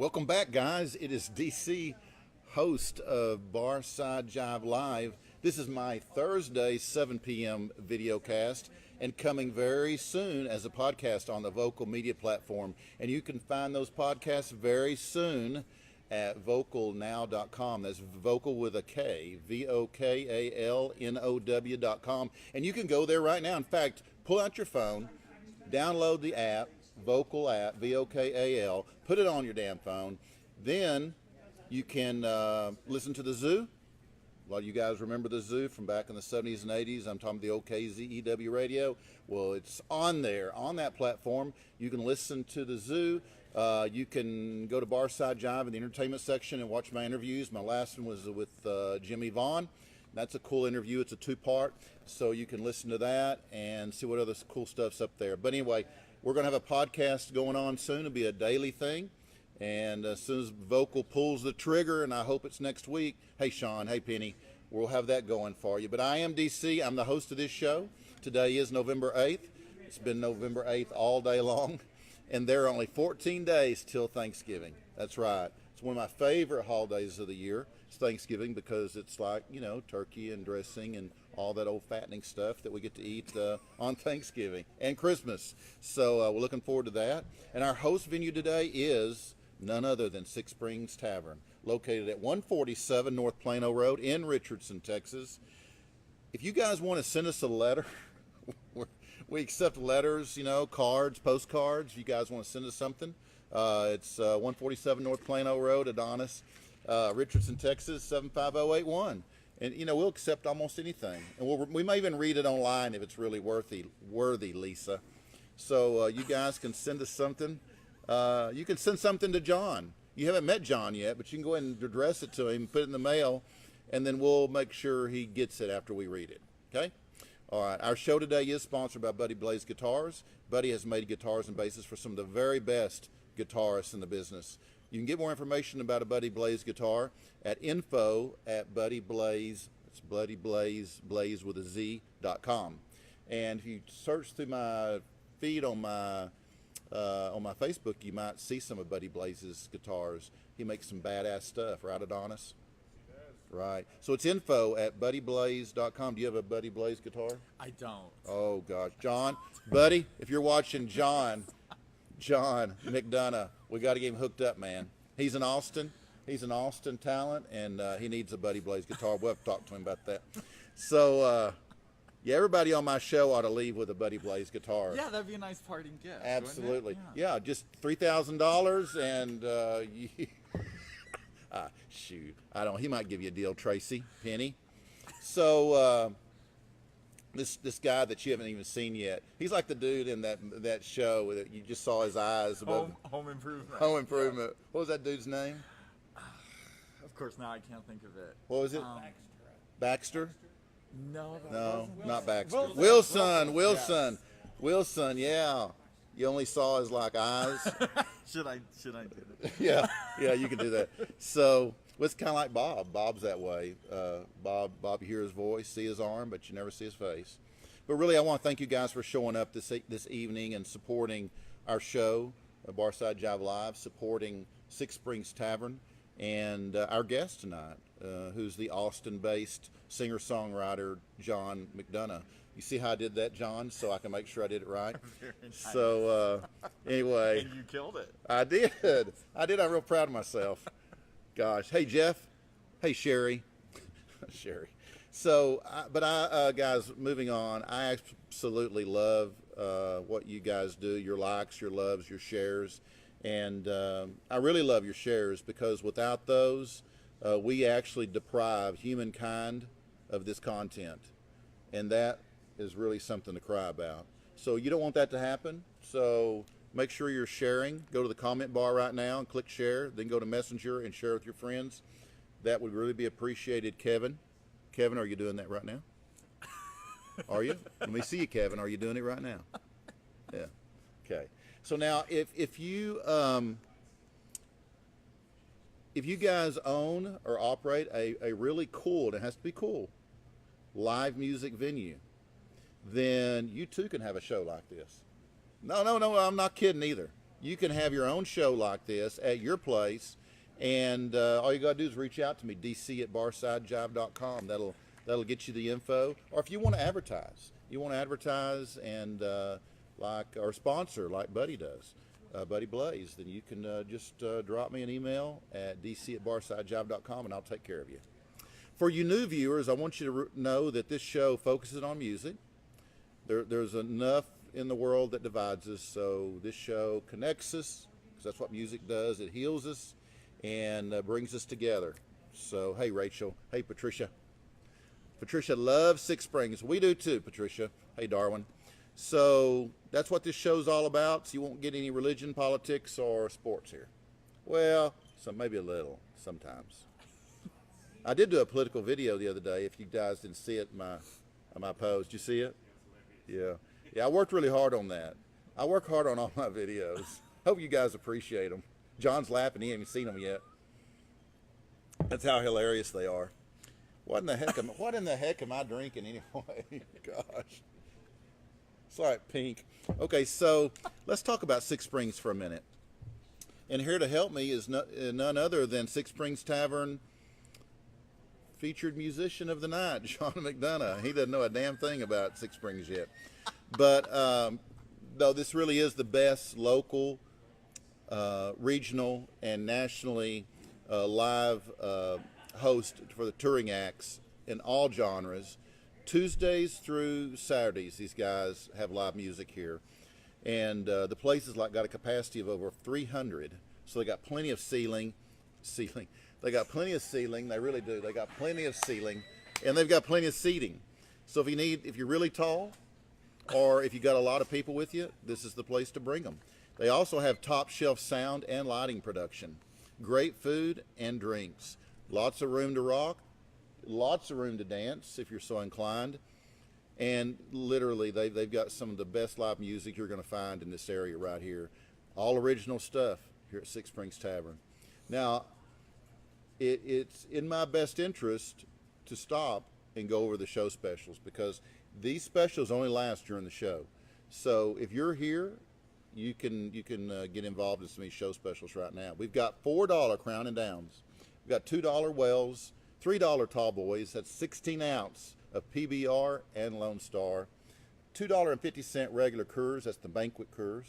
Welcome back, guys. It is DC, host of Barside Jive Live. This is my Thursday 7 p.m. video cast, and coming very soon as a podcast on the Vocal media platform. And you can find those podcasts very soon at vocalnow.com. That's vocal with a K, VOKALNOW.com. And you can go there right now. In fact, pull out your phone, download the app, Vocal app, VOKAL, put it on your damn phone. Then you can listen to the Zoo. A lot of you guys remember the Zoo from back in the 70s and 80s. I'm talking the OKZEW radio. Well, it's on there, on that platform. You can listen to the Zoo. You can go to Barside Jive in the entertainment section and watch my interviews. My last one was with Jimmy Vaughn. That's a cool interview. It's a two-part, so you can listen to that and see what other cool stuff's up there. But anyway, we're going to have a podcast going on soon. It'll be a daily thing. And as soon as Vocal pulls the trigger, and I hope it's next week, hey, Sean, hey, Penny, we'll have that going for you. But I am DC. I'm the host of this show. Today is November 8th. It's been November 8th all day long. And there are only 14 days till Thanksgiving. That's right. It's one of my favorite holidays of the year. It's Thanksgiving because it's like, you know, turkey and dressing and all that old fattening stuff that we get to eat on Thanksgiving and Christmas. So we're looking forward to that. And our host venue today is none other than Six Springs Tavern, located at 147 North Plano Road in Richardson, Texas. If you guys want to send us a letter, we accept letters, you know, cards, postcards. If you guys want to send us something, it's 147 North Plano Road, Adonis, Richardson, Texas, 75081. And, you know, we'll accept almost anything. And we may even read it online if it's really worthy, Lisa. So you guys can send us something. You can send something to John. You haven't met John yet, but you can go ahead and address it to him, put it in the mail, and then we'll make sure he gets it after we read it. Okay? All right. Our show today is sponsored by Buddy Blaze Guitars. Buddy has made guitars and basses for some of the very best guitarists in the business. You can get more information about a Buddy Blaze guitar at info@buddyblaze, it's Buddy Blaze, Blaze with a Z.com. And if you search through my feed on my Facebook, you might see some of Buddy Blaze's guitars. He makes some badass stuff, right, Adonis? He does. Right. So it's info@buddyblaze.com. Do you have a Buddy Blaze guitar? I don't. Oh, gosh. John, buddy, if you're watching, John McDonough, we got to get him hooked up, man. He's an Austin talent, and he needs a Buddy Blaze guitar. We'll have to talk to him about that. So, yeah, everybody on my show ought to leave with a Buddy Blaze guitar. Yeah, that'd be a nice parting gift. Absolutely. Wouldn't it? Yeah, just $3,000, and shoot, I don't. He might give you a deal, Tracy, Penny. So. This guy that you haven't even seen yet, he's like the dude in that show that you just saw his eyes above. Home Improvement. Home Improvement. Yeah. What was that dude's name? Of course, now I can't think of it. What was it? Baxter? No, not Baxter. Wilson. Wilson. Yeah. You only saw his like eyes. Should I do it? Yeah, you can do that. So. Well, it's kind of like Bob. Bob's that way. Bob, you hear his voice, see his arm, but you never see his face. But really, I want to thank you guys for showing up this evening and supporting our show, Barside Jive Live, supporting Six Springs Tavern, and our guest tonight, who's the Austin-based singer-songwriter, John McDonough. You see how I did that, John, so I can make sure I did it right? Very nice. So, anyway. And you killed it. I did. I'm real proud of myself. Gosh. Hey, Jeff. Hey, Sherry. So, guys, moving on, I absolutely love what you guys do, your likes, your loves, your shares. And I really love your shares because without those, we actually deprive humankind of this content. And that is really something to cry about. So you don't want that to happen. So make sure you're sharing. Go to the comment bar right now and click share. Then go to Messenger and share with your friends. That would really be appreciated, Kevin. Kevin, are you doing that right now? Are you? Let me see you, Kevin. Are you doing it right now? Yeah. Okay. So now, if you guys own or operate a really cool, and it has to be cool, live music venue, then you too can have a show like this. No, I'm not kidding either. you can have your own show like this at your place, and all you got to do is reach out to me, dc@barsidejive.com. That'll get you the info. Or if you want to advertise, and like our sponsor, like Buddy does, Buddy Blaze, then you can just drop me an email at dc@barsidejive.com, and I'll take care of you. For you new viewers, I want you to know that this show focuses on music. There's enough in the world that divides us, so this show connects us, because that's what music does. It heals us and brings us together. So, hey, Rachel. Hey, Patricia. Patricia loves Six Springs. We do too, Patricia. Hey, Darwin. So that's what this show's all about. So you won't get any religion, politics, or sports here. Well, maybe a little sometimes. I did do a political video the other day. If you guys didn't see it, my post. Did you see it? Yeah. Yeah, I worked really hard on that. I work hard on all my videos. Hope you guys appreciate them. John's laughing. He hasn't even seen them yet. That's how hilarious they are. What in the heck am I drinking anyway? Gosh. It's like pink. Okay, so let's talk about Six Springs for a minute. And here to help me is none other than Six Springs Tavern featured musician of the night, John McDonough. He doesn't know a damn thing about Six Springs yet. But though this really is the best local, regional, and nationally live host for the touring acts in all genres. Tuesdays through Saturdays, these guys have live music here. And the place has got a capacity of over 300. So they got plenty of ceiling. They got plenty of ceiling. They really do. They got plenty of ceiling. And they've got plenty of seating. So if you're really tall, or if you got a lot of people with you, this is the place to bring them. They also have top shelf sound and lighting production. Great food and drinks. Lots of room to rock. Lots of room to dance if you're so inclined. And literally, they've got some of the best live music you're going to find in this area right here. All original stuff here at Six Springs Tavern. Now, it's in my best interest to stop and go over the show specials, because these specials only last during the show. So if you're here, you can get involved in some of these show specials right now. We've got $4 Crown and Downs. We've got $2 Wells, $3 Tall Boys. That's 16 ounce of PBR and Lone Star. $2.50 regular Coors. That's the banquet Coors.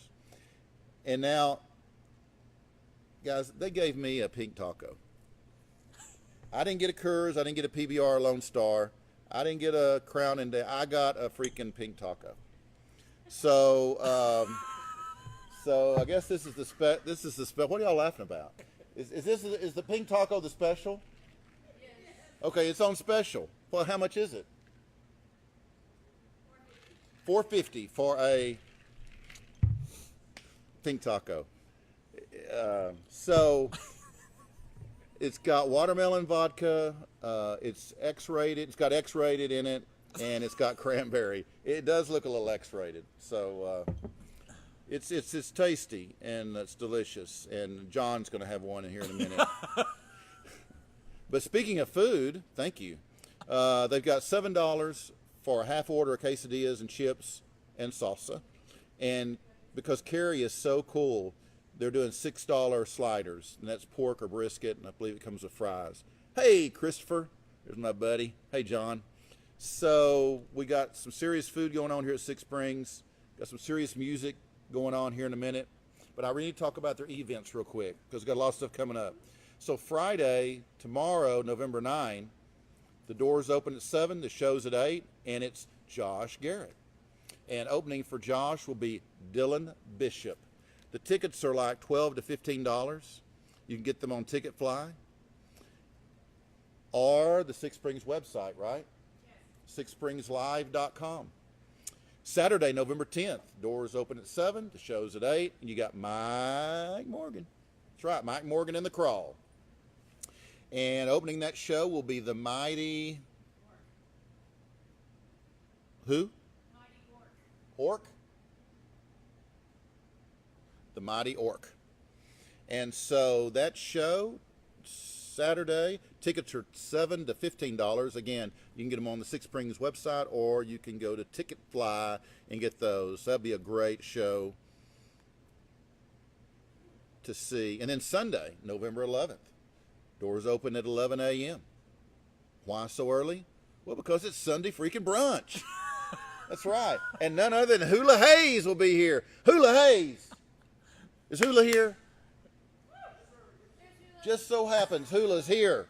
And now, guys, they gave me a pink taco. I didn't get a Coors. I didn't get a PBR or Lone Star. I didn't get a Crown and Downs. I got a freaking pink taco. So, so I guess this is the special. What are y'all laughing about? Is the pink taco the special? Yes. Okay, it's on special. Well, how much is it? $4.50 for a pink taco. So it's got watermelon vodka. It's X-rated. It's got X-rated in it, and it's got cranberry. It does look a little X-rated. So it's tasty and it's delicious. And John's going to have one in here in a minute. But speaking of food, thank you. They've got $7 for a half order of quesadillas and chips and salsa. And because Carrie is so cool, they're doing $6 sliders, and that's pork or brisket, and I believe it comes with fries. Hey, Christopher. There's my buddy. Hey, John. So we got some serious food going on here at Six Springs. Got some serious music going on here in a minute. But I really need to talk about their events real quick, because we've got a lot of stuff coming up. So Friday, tomorrow, November 9, the doors open at 7, the show's at 8, and it's Josh Garrett. And opening for Josh will be Dylan Bishop. The tickets are like $12 to $15. You can get them on Ticketfly or the Six Springs website, right? Yes. SixSpringsLive.com. Saturday, November 10th, doors open at 7, the show's at 8, and you got Mike Morgan. That's right, Mike Morgan in the Crawl. And opening that show will be the Mighty... Who? Mighty Orc. Orc? The Mighty Orc. And so that show, Saturday, tickets are $7 to $15. Again, you can get them on the Six Springs website, or you can go to Ticketfly and get those. That'd be a great show. to see. And then Sunday, November 11th, doors open at 11 a.m. Why so early? Well, because it's Sunday freaking brunch. That's right. And none other than Hula Hayes will be here. Hula Hayes. Is Hula here? Just so happens Hula's here.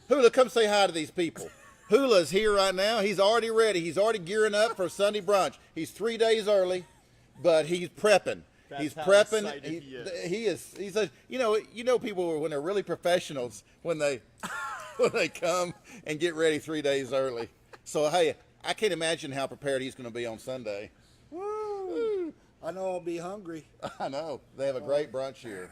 Hula, come say hi to these people. Hula's here right now. He's already ready. He's already gearing up for Sunday brunch. He's 3 days early, but he's prepping. He's prepping. He is. He's a. You know people when they're really professionals when they come and get ready 3 days early. So hey, I can't imagine how prepared he's going to be on Sunday. Woo! I know I'll be hungry. I know. They have a great brunch here.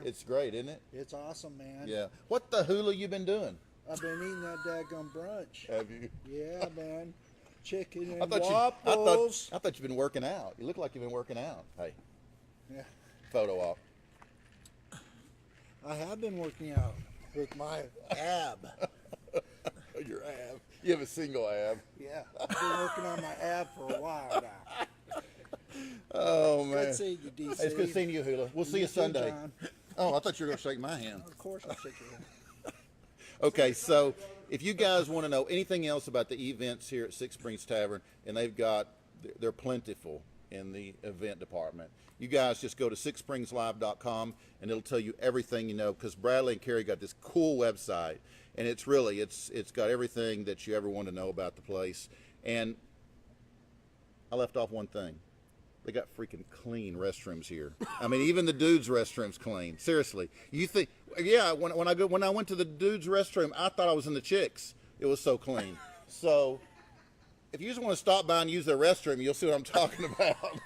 It's great, isn't it? It's awesome, man. Yeah. What the hula you been doing? I've been eating that daggone brunch. Have you? Yeah, man. Chicken and I waffles. thought you'd been working out. You look like you've been working out. Hey, Yeah, photo op. I have been working out with my ab. Your ab. You have a single ab. Yeah, I've been working on my ab for a while now. Oh man. Good seeing you, DC. It's good seeing you, Hula. We'll see you too, Sunday. John. Oh, I thought you were going to shake my hand. Of course I'll shake your hand. Okay, so if you guys want to know anything else about the events here at Six Springs Tavern, and they're plentiful in the event department, you guys just go to sixspringslive.com and it'll tell you everything you know, because Bradley and Carrie got this cool website, and it's got everything that you ever want to know about the place. And I left off one thing. They got freaking clean restrooms here. I mean, even the dudes' restrooms clean. Seriously, you think? Yeah, when I went to the dudes' restroom, I thought I was in the chicks. It was so clean. So, if you just want to stop by and use their restroom, you'll see what I'm talking about.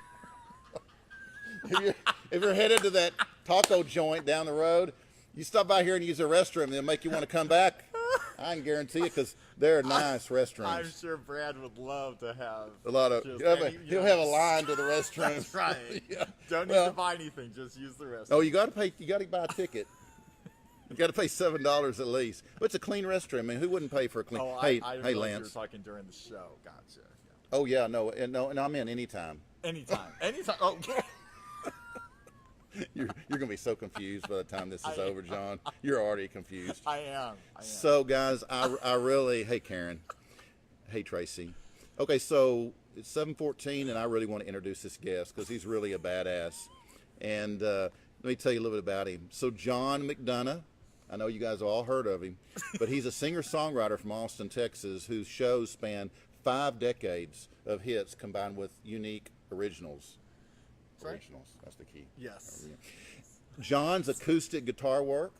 if you're headed to that taco joint down the road, you stop by here and use their restroom, and they'll make you want to come back. I can guarantee you, because they're nice restrooms. I'm sure Brad would love to have A lot of he'll have a line to the restroom. That's right. Yeah. Don't need to buy anything. Just use the restroom. Oh, you got to pay. You got to buy a ticket. You got to pay $7 at least. But it's a clean restroom. I mean, who wouldn't pay for a clean? Oh, hey, I hey, realized Lance. you were talking during the show. Gotcha. Yeah. Oh yeah, no, and I'm in anytime. Anytime. Oh. You're gonna be so confused by the time this is over, John. You're already confused. I am. So guys, I really, hey Karen, hey Tracy. Okay, so it's 7:14, and I really want to introduce this guest because he's really a badass. And let me tell you a little bit about him. So John McDonough, I know you guys have all heard of him, but he's a singer-songwriter from Austin, Texas, whose shows span 5 decades of hits combined with unique originals. Right. Originals, that's the key. Yes. John's acoustic guitar work,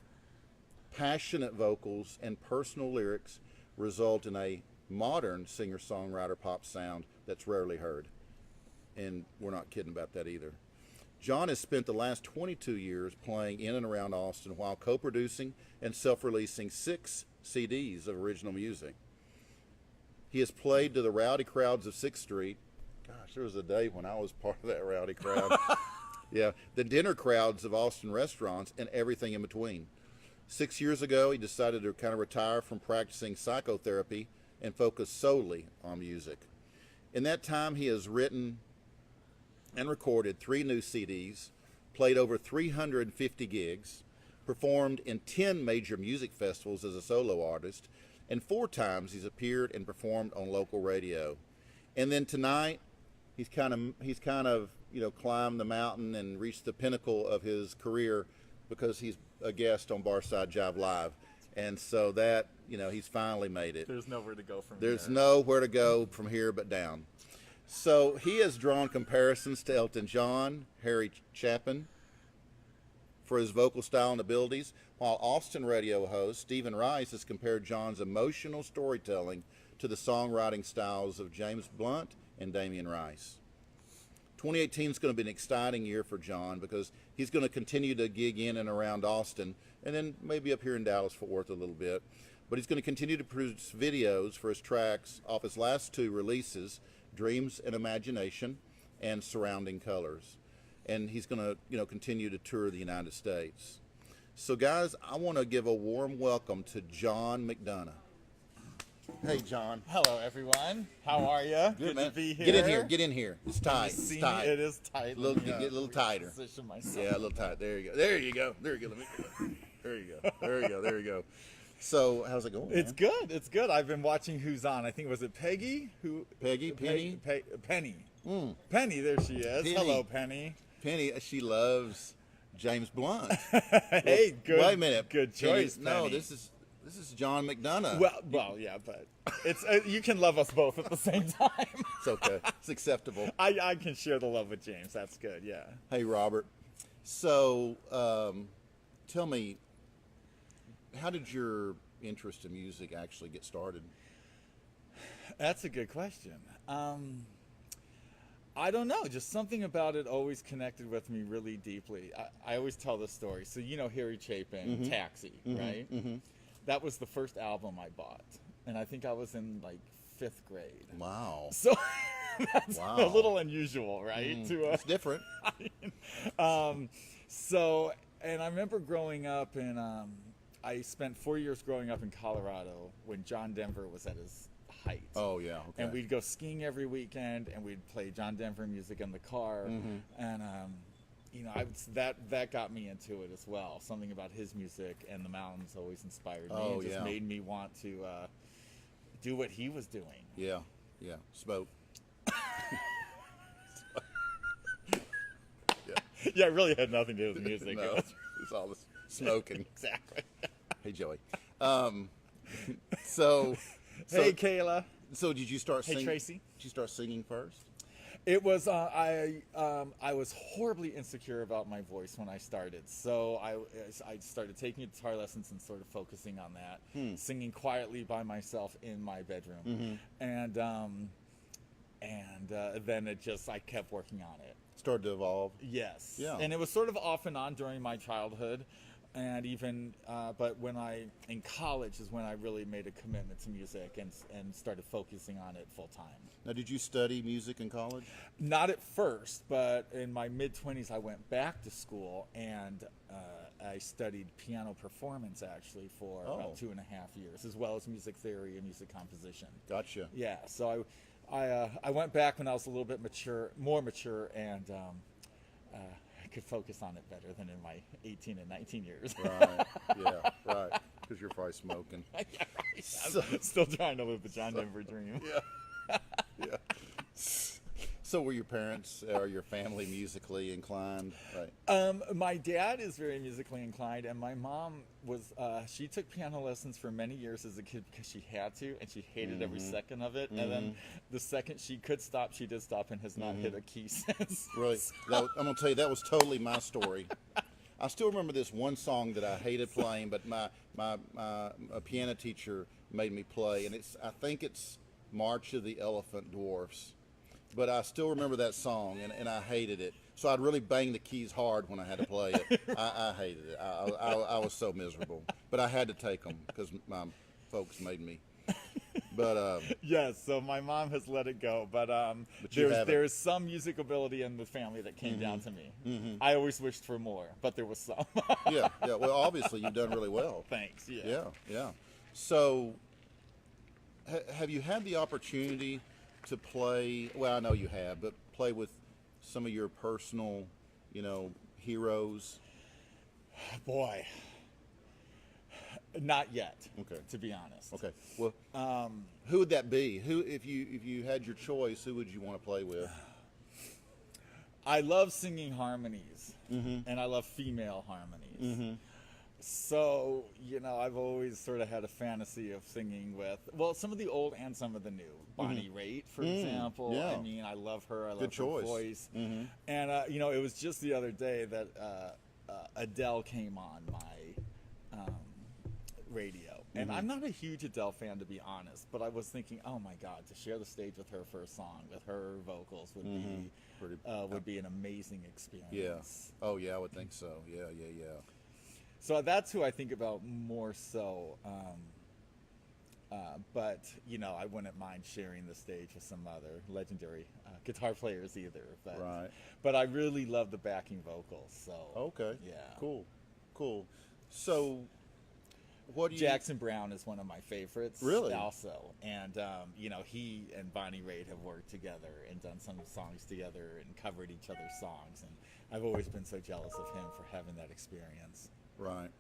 passionate vocals, and personal lyrics result in a modern singer-songwriter pop sound that's rarely heard. And we're not kidding about that either. John has spent the last 22 years playing in and around Austin while co-producing and self-releasing 6 CDs of original music. He has played to the rowdy crowds of 6th Street. Gosh, there was a day when I was part of that rowdy crowd. Yeah, the dinner crowds of Austin restaurants and everything in between. 6 years ago, he decided to kind of retire from practicing psychotherapy and focus solely on music. In that time, he has written and recorded 3 new CDs, played over 350 gigs, performed in 10 major music festivals as a solo artist, and 4 times he's appeared and performed on local radio. And then tonight, he's kind of climbed the mountain and reached the pinnacle of his career because he's a guest on Barside Jive Live. And so that, he's finally made it. There's nowhere to go from here. There's nowhere to go from here but down. So he has drawn comparisons to Elton John, Harry Chapin for his vocal style and abilities, while Austin radio host Stephen Rice has compared John's emotional storytelling to the songwriting styles of James Blunt and Damian Rice. 2018 is going to be an exciting year for John because he's going to continue to gig in and around Austin, and then maybe up here in Dallas-Fort Worth a little bit. But he's going to continue to produce videos for his tracks off his last 2 releases, Dreams and Imagination and Surrounding Colors. And he's going to, continue to tour the United States. So guys, I want to give a warm welcome to John McDonough. Hey, John. Hello, everyone. How are you? Good, man. to be here. Get in here. Get in here. It's Can you tight. see It's me? tight. It is tight. Little, Let me, get a little tighter. Position myself. Yeah, a little tight. There you go. There you go. There you go. Let me. There you go. There you go. There you go. So, how's it going? It's man? good. It's good. I've been watching Who's On. I think was it Peggy? Peggy? Penny? Penny. Mm. Penny. There she is. Penny. Hello, Penny. Penny, she loves James Blunt. Hey, good. Wait a minute. Good Penny, choice. No, Penny. this is John McDonough. Well, yeah, but it's you can love us both at the same time. It's okay. It's acceptable. I can share the love with James. That's good. Yeah. Hey, Robert. So, tell me, how did your interest in music actually get started? That's a good question. I don't know. Just something about it always connected with me really deeply. I always tell this story. So you know Harry Chapin, Taxi, right? Mm-hmm. That was the first album I bought, and I think I was in like 5th grade. Wow. So that's Wow. a little unusual, right? It's different. So, and I remember growing up in, I spent 4 years growing up in Colorado when John Denver was at his height. Oh, yeah. Okay. And we'd go skiing every weekend, and we'd play John Denver music in the car, and you know, that got me into it as well. Something about his music and the mountains always inspired me. Oh, and just yeah. made me want to do what he was doing. Yeah. Yeah. Smoke. Yeah, it really had nothing to do with music. No, it's all this smoking. Exactly. Hey, Joey. So, Hey, Kayla. So did you start Hey, singing? Tracy. Did you start singing first? It was I was horribly insecure about my voice when I started, so I started taking guitar lessons and sort of focusing on that, singing quietly by myself in my bedroom, and then I kept working on it. Started to evolve. Yes. Yeah. And it was sort of off and on during my childhood, and even but when in college is when I really made a commitment to music and started focusing on it full time. Now, did you study music in college? Not at first, but in my mid-20s, I went back to school and I studied piano performance actually for about 2.5 years, as well as music theory and music composition. Gotcha. Yeah, so I went back when I was a little bit more mature, and I could focus on it better than in my 18 and 19 years. Right. Yeah. Right. Because you're probably smoking. Yeah, right. I'm still trying to live the John Denver dream. Yeah. Yeah. So were your parents or your family musically inclined? Right. My dad is very musically inclined, and my mom was. She took piano lessons for many years as a kid because she had to, and she hated every second of it. And then the second she could stop, she did stop, and has not hit a key since. Really, I'm gonna tell you that was totally my story. I still remember this one song that I hated playing, but my piano teacher made me play, and I think it's March of the Elephant Dwarfs. But I still remember that song, and I hated it. So I'd really bang the keys hard when I had to play it. I hated it. I was so miserable. But I had to take them because my folks made me. But yes, so my mom has let it go. But there's some music ability in the family that came down to me. I always wished for more, but there was some. yeah. Well, obviously you've done really well. Thanks. Yeah. Yeah. So have you had the opportunity to play? Well, I know you have, but play with some of your personal, heroes. Boy, not yet. Okay. To be honest. Okay. Well, who would that be? Who, if you had your choice, who would you want to play with? I love singing harmonies, and I love female harmonies. So, I've always sort of had a fantasy of singing with, some of the old and some of the new. Bonnie Raitt, for example. Yeah. I mean, I love her. I love Good choice. her voice. And, it was just the other day that Adele came on my radio. And I'm not a huge Adele fan, to be honest, but I was thinking, oh my God, to share the stage with her for a song, with her vocals would be an amazing experience. Yeah. Oh yeah, I would think so. Yeah. So that's who I think about more so. But I wouldn't mind sharing the stage with some other legendary guitar players either. But, Right. But I really love the backing vocals. So Okay. yeah. Cool. So what do you? Jackson Browne is one of my favorites. Really? Also, and he and Bonnie Raitt have worked together and done some songs together and covered each other's songs, and I've always been so jealous of him for having that experience. Right.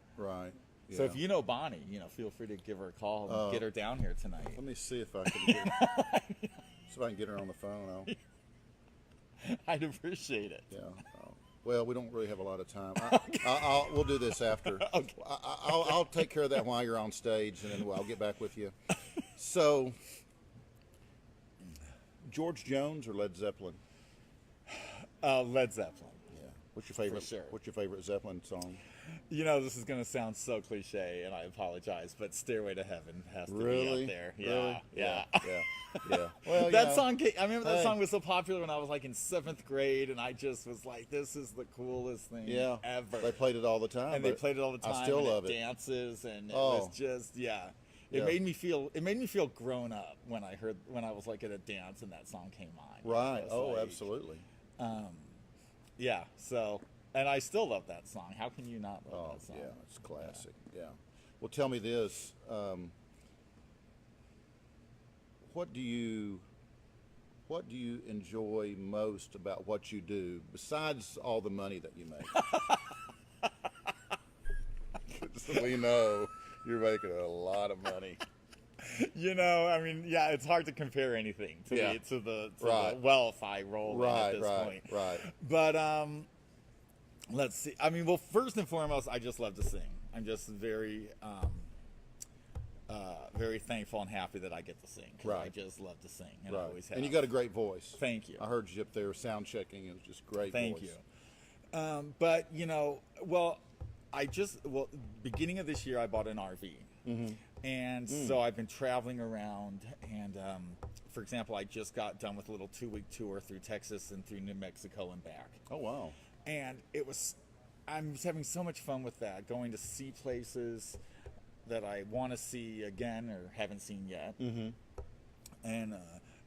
So Yeah. if you know Bonnie, feel free to give her a call and get her down here tonight. Let me see if I can get see if I can get her on the phone. I'd appreciate it. Yeah. Well, we don't really have a lot of time. We'll do this after. Okay. I'll take care of that while you're on stage, and then I'll get back with you. So, George Jones or Led Zeppelin? Led Zeppelin. Yeah. What's your favorite? For sure. What's your favorite Zeppelin song? This is going to sound so cliche, and I apologize, but "Stairway to Heaven" has to Really? be up there. Really? Yeah. Well, That song, I remember that Hey. song was so popular when I was like in 7th grade, and I just was like, this is the coolest thing ever. They played it all the time. and they but played it all the time. I still and love it. Dances, and it Oh. was just, It Yeah. made me feel grown up when I was like at a dance and that song came on. Right. It was like, Absolutely. Yeah. So, and I still love that song. How can you not love Oh, that song? yeah, it's classic. Yeah. Well, tell me this. What do you enjoy most about what you do besides all the money that you make? So we know you're making a lot of money. It's hard to compare anything to Yeah. the Right. wealth I roll in at this point. Right. But let's see. Well, first and foremost, I just love to sing. I'm just very, very thankful and happy that I get to sing. 'Cause I Right. just love to sing, and I Right. always have. And you got a great voice. Thank you. I heard you up there sound checking. It was just great Thank voice. you. Beginning of this year, I bought an RV. Mm-hmm. And so I've been traveling around, and for example, I just got done with a little 2-week tour through Texas and through New Mexico and back. Oh, wow. And I'm just having so much fun with that, going to see places that I want to see again or haven't seen yet, and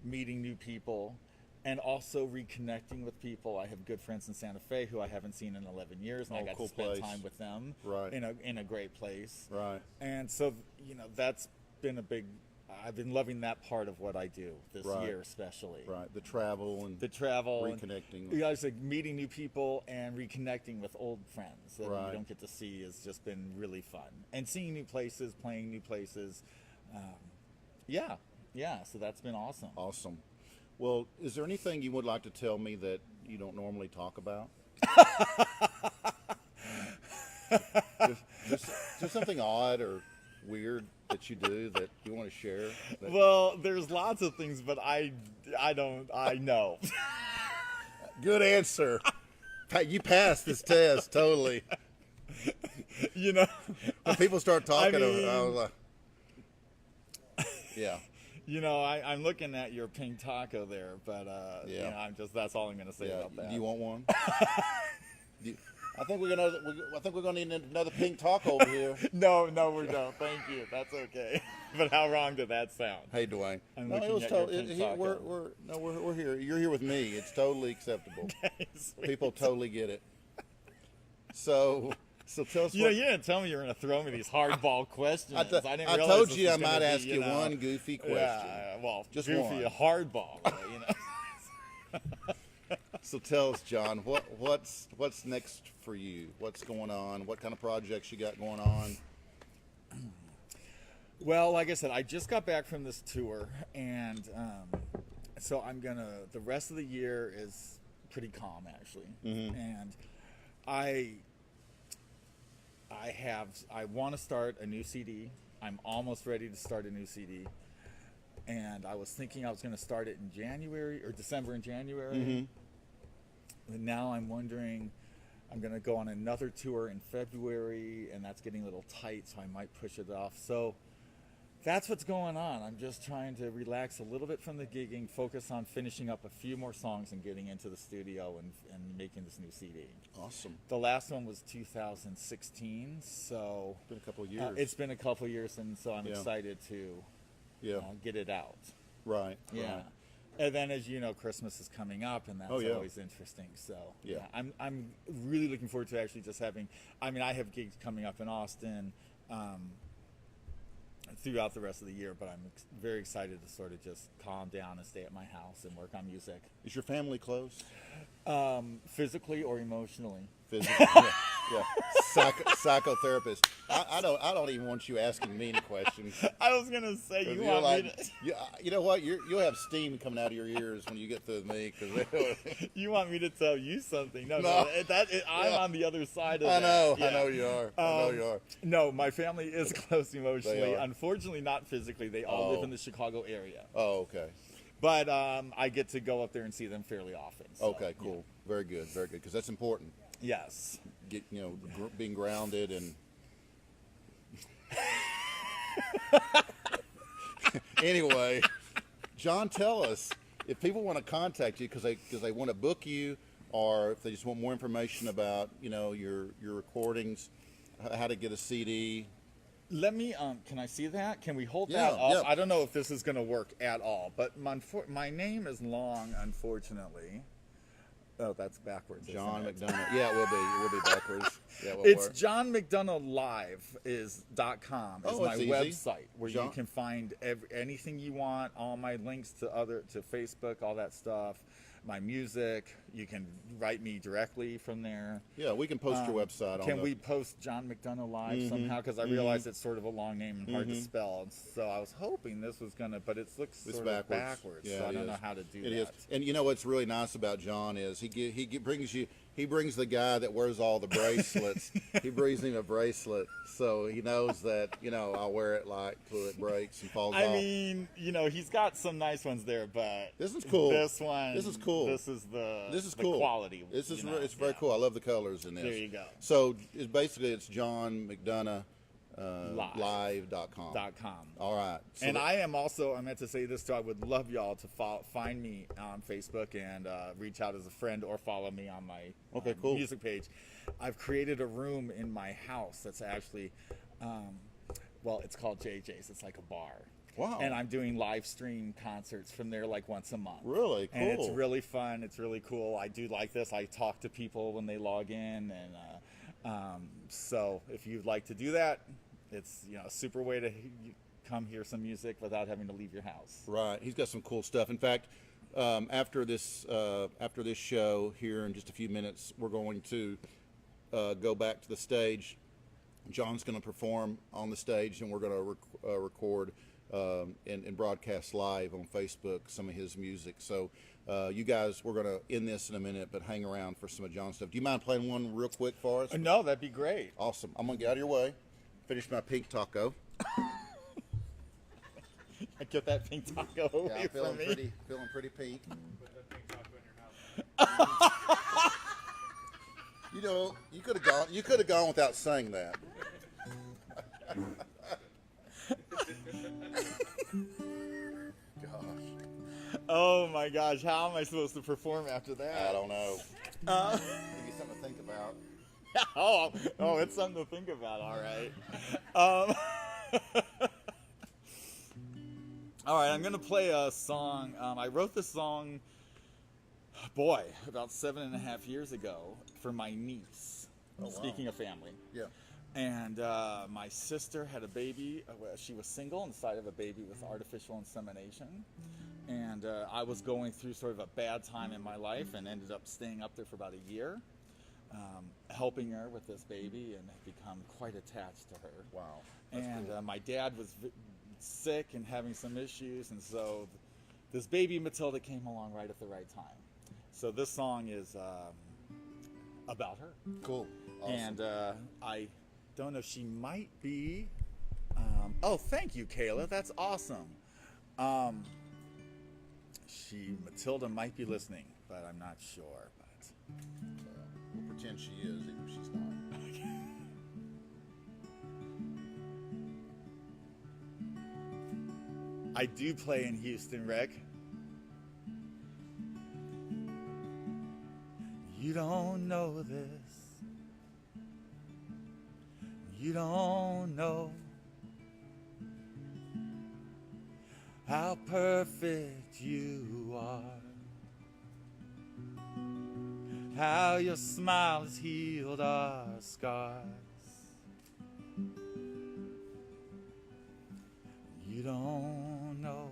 meeting new people, and also reconnecting with people. I have good friends in Santa Fe who I haven't seen in 11 years, and I got cool to spend place. time with them Right. in a great place. Right. And so, that's been I've been loving that part of what I do this Right. year, especially. Right. The travel and The travel, reconnecting. it's like meeting new people and reconnecting with old friends that Right. you don't get to see has just been really fun. And seeing new places, playing new places, so that's been awesome. Awesome. Well, is there anything you would like to tell me that you don't normally talk about? just something odd or weird that you do that you want to share? Well, there's lots of things, but I know. Good answer. You passed this test totally. When people start talking, I was like, yeah. I'm looking at your pink taco there, but that's all I'm going to say about that. Do you want one? I think we're gonna need another pink taco over here. No, we don't. Thank you. That's okay. But how wrong did that sound? Hey, Dwayne. I'm No, looking it was at your totally. pink taco. We're here. You're here with me. It's totally acceptable. Okay, sweet. People totally get it. So tell us. You didn't tell me you were going to throw me these hardball questions. I didn't told realize this you was I might gonna ask be, you one goofy question. Yeah, well, Just goofy, one. a hardball. So tell us, John, what's next for you? What's going on? What kind of projects you got going on? Well, like I said, I just got back from this tour, and so the rest of the year is pretty calm, actually. And I want to start a new CD. I'm almost ready to start a new CD. And I was thinking I was going to start it in January or December and January. And now I'm wondering, I'm going to go on another tour in February, and that's getting a little tight, so I might push it off. So that's what's going on. I'm just trying to relax a little bit from the gigging, focus on finishing up a few more songs and getting into the studio and making this new CD. Awesome. The last one was 2016, so Been a couple of years. it's been a couple of years, and so I'm excited to get it out. Right. Yeah. Right. And then, as you know, Christmas is coming up, and that's always interesting. So, I'm really looking forward to actually just having. I have gigs coming up in Austin, throughout the rest of the year. But I'm very excited to sort of just calm down and stay at my house and work on music, Is your family close? physically or emotionally. Physically, yeah. Psychotherapist. I don't even want you asking me any questions. I was gonna say you You're want like, me to. you know what? You'll have steam coming out of your ears when you get through with me. Cause You want me to tell you something? No, No. I'm Yeah. on the other side of I that. know, Yeah. I know you are. I know you are. No, my family is close emotionally. They are. Unfortunately, not physically. They all Oh. live in the Chicago area. Oh, okay. But I get to go up there and see them fairly often. So, Okay, cool. Very good, very good. Because that's important. yeah. Yes. Get being grounded and. Anyway, John, tell us if people want to contact you because they want to book you, or if they just want more information about your recordings, how to get a CD. Let me. Can I see that? Can we hold Yeah, that up? yeah. I don't know if this is going to work at all. But my name is long, unfortunately. Oh, that's backwards. isn't John it? McDonough. Yeah, it will be backwards. Yeah, it will It's work. John McDonough Live .com is Oh, my it's easy. website where John- you can find anything you want, all my links to Facebook, all that stuff, my music. You can write me directly from there. Yeah, we can post your website on. Can the- we post John McDonough Live somehow? Because I realize it's sort of a long name and hard to spell. So I was hoping this was gonna, but it looks It's sort of backwards. Yeah, So I it don't is. know how to do It that. is. And you know what's really nice about John is he brings the guy that wears all the bracelets. He brings him a bracelet, so he knows that I'll wear it like till it breaks and falls I off. mean, he's got some nice ones there, but This is cool. This one, This is cool. This is the cool. quality. This is it's yeah. very cool. I love the colors in this. There you go. So it's John McDonough live.com. .com. All right. So And I am also, I meant to say this too, I would love y'all to find me on Facebook and reach out as a friend or follow me on my Okay, cool. music page. I've created a room in my house that's actually, it's called JJ's. It's like a bar. Wow. And I'm doing live stream concerts from there like once a month. Really And it's cool. really fun. It's really cool. I do like this. I talk to people when they log in. And so if you'd like to do that, it's a super way to come hear some music without having to leave your house. Right. He's got some cool stuff. In fact, after this show here in just a few minutes, we're going to go back to the stage. John's going to perform on the stage, and we're going to record and broadcast live on Facebook some of his music. So you guys, we're going to end this in a minute, but hang around for some of John's stuff. Do you mind playing one real quick for us? No, that'd be great. Awesome. I'm going to get out of your way. Finish my pink taco. I get that pink taco away from me. Feeling pretty pink. You could have gone without saying that. Gosh, Oh my gosh, how am I supposed to perform after that? I don't know. Give you something to think about. Oh, it's something to think about. All right. All right, I'm gonna play a song. I wrote this song, about 7.5 years ago for my niece. Oh, wow. Speaking of family. Yeah. And my sister had a baby. She was single and decided to have a baby with artificial insemination. And I was going through sort of a bad time in my life and ended up staying up there for about a year, helping her with this baby, and have become quite attached to her. Wow. That's And cool. my dad was sick and having some issues, and so this baby Matilda came along right at the right time. So this song is about her. Cool. Awesome. And I don't know, she might be. Oh, thank you, Kayla. That's awesome. Matilda might be listening, but I'm not sure. But We'll pretend she is, even if she's not. I do play in Houston, Rick. You don't know this. You don't know how perfect you are. How your smile has healed our scars. You don't know.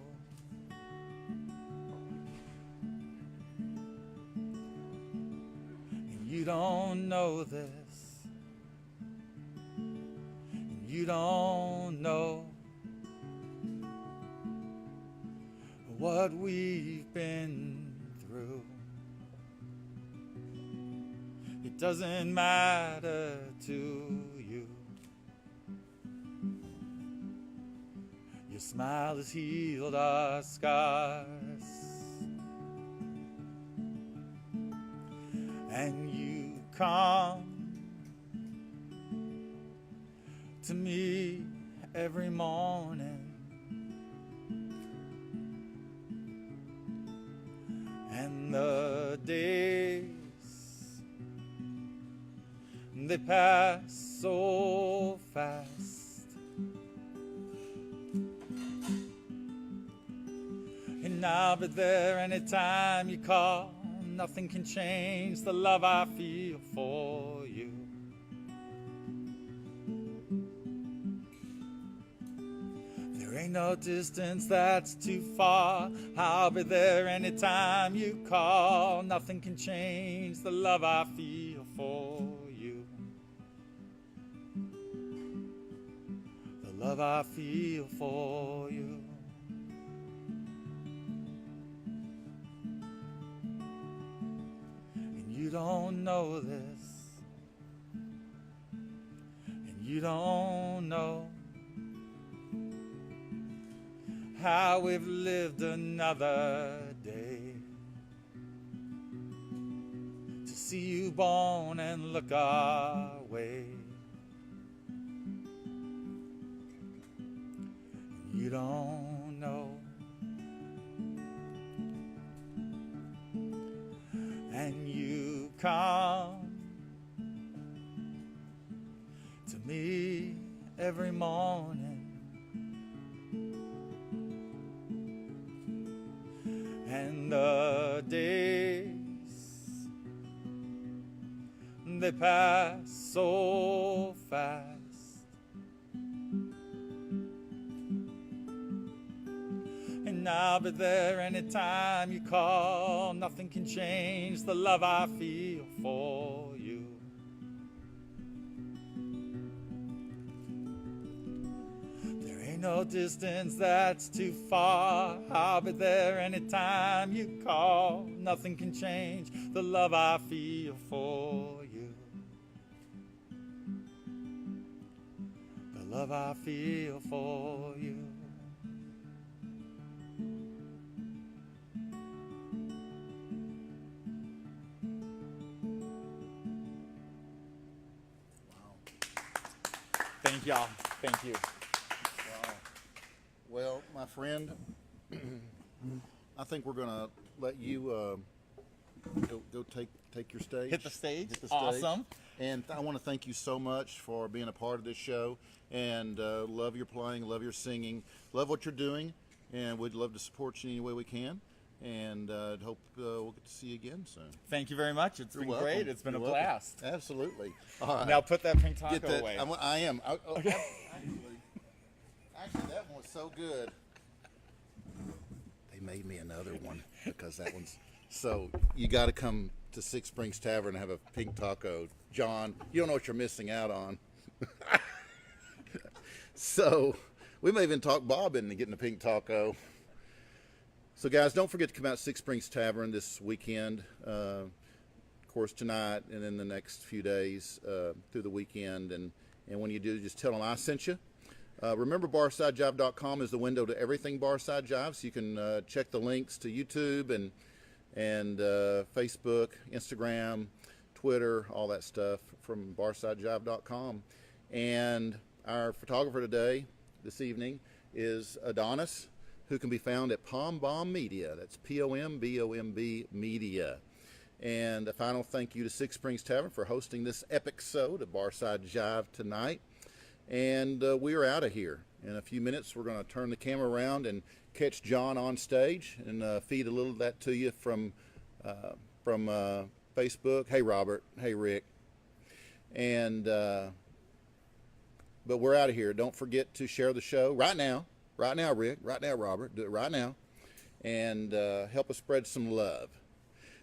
And you don't know this. And you don't know what we've been through. It doesn't matter to you. Your smile has healed our scars, and you come to me every morning, and the days, they pass so fast. And I'll be there anytime you call. Nothing can change the love I feel for you. There ain't no distance that's too far. I'll be there anytime you call. Nothing can change the love I feel for you. The love I feel for you. You don't know this, and you don't know how we've lived another day to see you born and look our way. And you don't know. And you come to me every morning, and the days, they pass so fast. And I'll be there anytime you call. Nothing can change the love I feel for you. There ain't no distance that's too far. I'll be there anytime you call. Nothing can change the love I feel for you. The love I feel for you. Thank y'all. Thank you. Wow. Well, my friend, I think we're gonna let you go take your stage. Hit the stage. Hit the stage. Awesome. And I want to thank you so much for being a part of this show. And love your playing, love your singing, love what you're doing, and we'd love to support you any way we can. And hope we'll get to see you again soon. Thank you very much. It's been welcome. great. It's been You're a welcome. blast. Absolutely. All right. Now put that pink taco Get that. away. I am. Actually, that one was so good. They made me another one because that one's. So you got to come to Six Springs Tavern and have a pink taco, John. You don't know what you're missing out on. So we may even talk Bob into getting a pink taco. So guys, don't forget to come out to Six Springs Tavern this weekend. Of course, tonight and then the next few days through the weekend. And when you do, just tell them I sent you. Remember, BarsideJive.com is the window to everything Barside Jive. So you can check the links to YouTube and Facebook, Instagram, Twitter, all that stuff from BarsideJive.com. And our photographer today, this evening, is Adonis, who can be found at Pom Bomb Media. That's POMBOMB Media. And a final thank you to Six Springs Tavern for hosting this epic show of Barside Jive tonight. And we are out of here. In a few minutes, we're going to turn the camera around and catch John on stage and feed a little of that to you from Facebook. Hey, Robert. Hey, Rick. And but we're out of here. Don't forget to share the show right now. right now, Rick. Right now, Robert. Do it right now, and help us spread some love.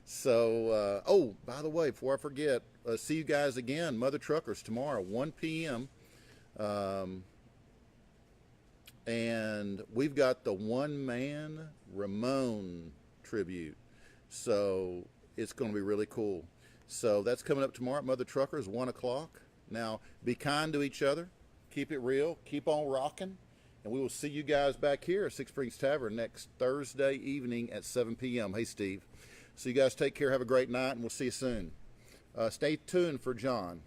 So, oh, by the way, before I forget, see you guys again, Mother Truckers, tomorrow, 1 p.m. And we've got the one-man Ramon tribute. So it's going to be really cool. So that's coming up tomorrow at Mother Truckers, 1 o'clock. Now, be kind to each other. Keep it real. Keep on rocking. And we will see you guys back here at Six Springs Tavern next Thursday evening at 7 p.m. Hey, Steve. So you guys take care. Have a great night, and we'll see you soon. Stay tuned for John.